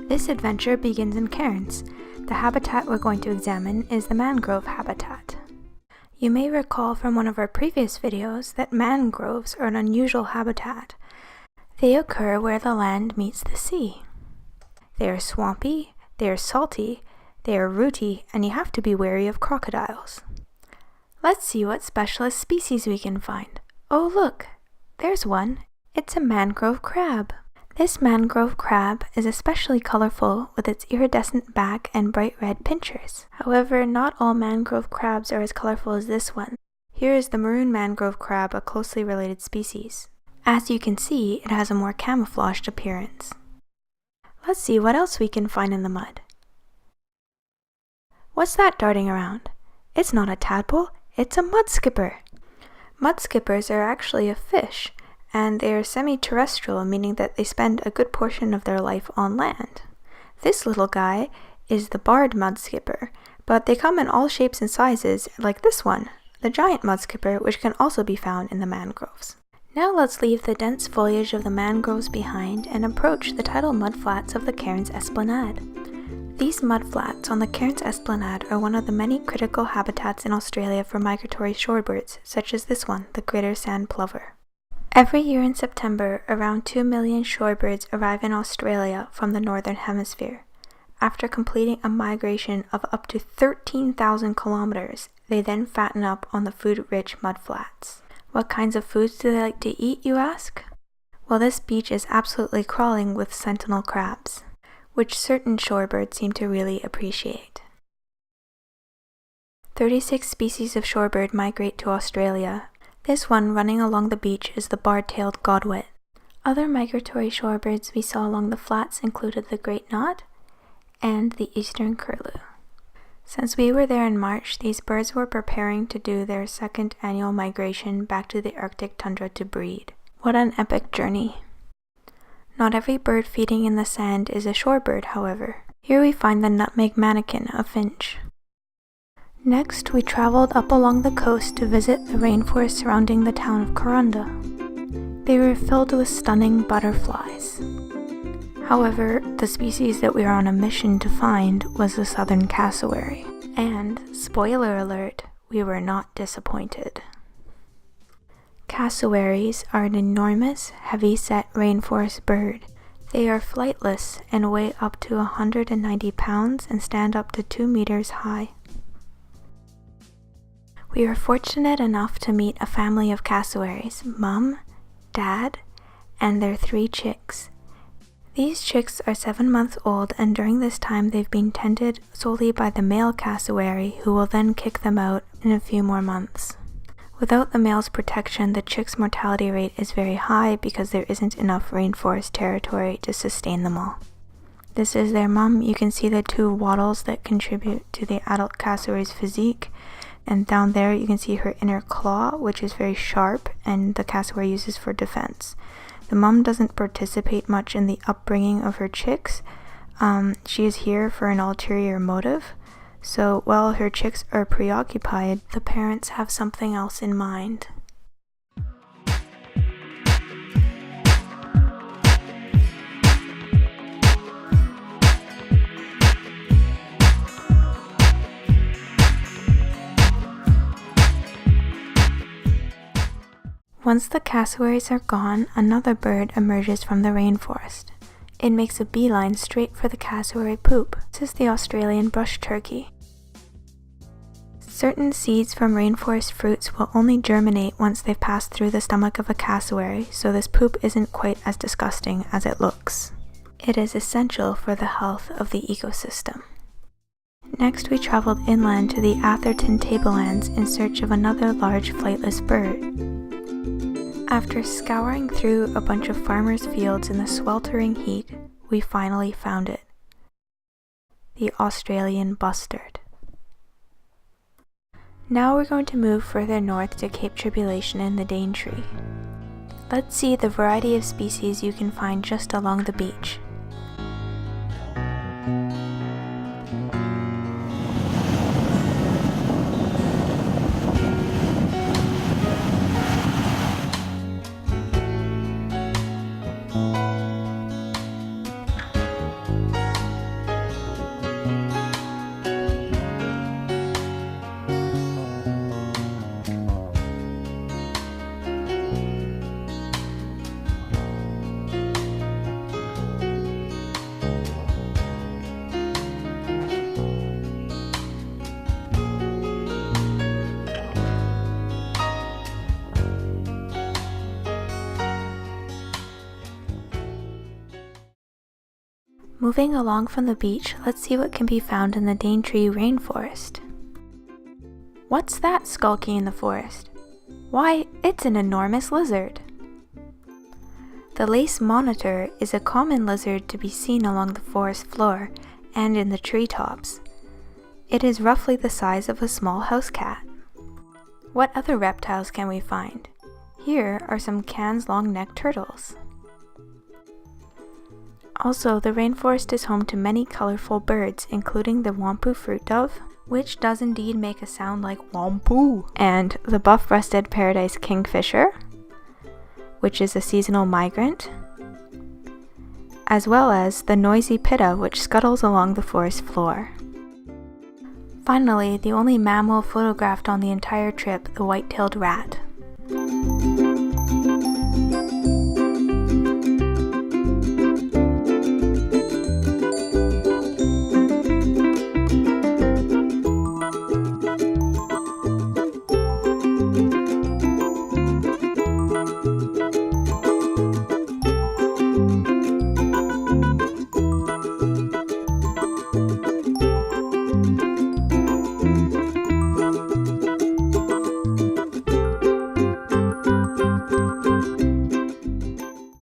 This adventure begins in Cairns. The habitat we're going to examine is the mangrove habitat. You may recall from one of our previous videos that mangroves are an unusual habitat. They occur where the land meets the sea. They are swampy, they are salty, they are rooty, and you have to be wary of crocodiles. Let's see what specialist species we can find. Oh look, there's one. It's a mangrove crab. This mangrove crab is especially colorful with its iridescent back and bright red pinchers. However, not all mangrove crabs are as colorful as this one. Here is the maroon mangrove crab, a closely related species. As you can see, it has a more camouflaged appearance. Let's see what else we can find in the mud. What's that darting around? It's not a tadpole, it's a mud skipper. Mud skippers are actually a fish, and they are semi-terrestrial, meaning that they spend a good portion of their life on land. This little guy is the barred mud skipper, but they come in all shapes and sizes, like this one, the giant mud skipper, which can also be found in the mangroves. Now let's leave the dense foliage of the mangroves behind and approach the tidal mudflats of the Cairns Esplanade. These mudflats on the Cairns Esplanade are one of the many critical habitats in Australia for migratory shorebirds, such as this one, the greater sand plover. Every year in September, around 2 million shorebirds arrive in Australia from the Northern Hemisphere. After completing a migration of up to 13,000 kilometers, they then fatten up on the food-rich mudflats. What kinds of foods do they like to eat, you ask? Well, this beach is absolutely crawling with sentinel crabs, which certain shorebirds seem to really appreciate. 36 species of shorebird migrate to Australia. This one running along the beach is the bar-tailed godwit. Other migratory shorebirds we saw along the flats included the great knot and the eastern curlew. Since we were there in March, these birds were preparing to do their second annual migration back to the Arctic tundra to breed. What an epic journey. Not every bird feeding in the sand is a shorebird, however. Here we find the nutmeg manakin, a finch. Next, we traveled up along the coast to visit the rainforest surrounding the town of Corunda. They were filled with stunning butterflies. However, the species that we were on a mission to find was the southern cassowary. And, spoiler alert, we were not disappointed. Cassowaries are an enormous, heavy-set rainforest bird. They are flightless and weigh up to 190 pounds and stand up to 2 meters high. We were fortunate enough to meet a family of cassowaries, Mum, Dad, and their 3 chicks. These chicks are 7 months old, and during this time they've been tended solely by the male cassowary, who will then kick them out in a few more months. Without the male's protection, the chicks' mortality rate is very high because there isn't enough rainforest territory to sustain them all. This is their mum. You can see the 2 wattles that contribute to the adult cassowary's physique. And down there you can see her inner claw, which is very sharp and the cassowary uses for defense. The mum doesn't participate much in the upbringing of her chicks. She is here for an ulterior motive. So while her chicks are preoccupied, the parents have something else in mind. Once the cassowaries are gone, another bird emerges from the rainforest. It makes a beeline straight for the cassowary poop. This is the Australian brush turkey. Certain seeds from rainforest fruits will only germinate once they've passed through the stomach of a cassowary, so this poop isn't quite as disgusting as it looks. It is essential for the health of the ecosystem. Next, we traveled inland to the Atherton tablelands in search of another large flightless bird. After scouring through a bunch of farmers' fields in the sweltering heat, we finally found it. The Australian bustard. Now we're going to move further north to Cape Tribulation and the Daintree. Let's see the variety of species you can find just along the beach. Moving along from the beach, let's see what can be found in the Daintree rainforest. What's that skulking in the forest? Why, it's an enormous lizard. The lace monitor is a common lizard to be seen along the forest floor and in the treetops. It is roughly the size of a small house cat. What other reptiles can we find? Here are some Cairns long-necked turtles. Also, the rainforest is home to many colorful birds, including the wampu fruit dove, which does indeed make a sound like wampu, and the buff-breasted paradise kingfisher, which is a seasonal migrant, as well as the noisy pitta, which scuttles along the forest floor. Finally, the only mammal photographed on the entire trip, the white-tailed rat.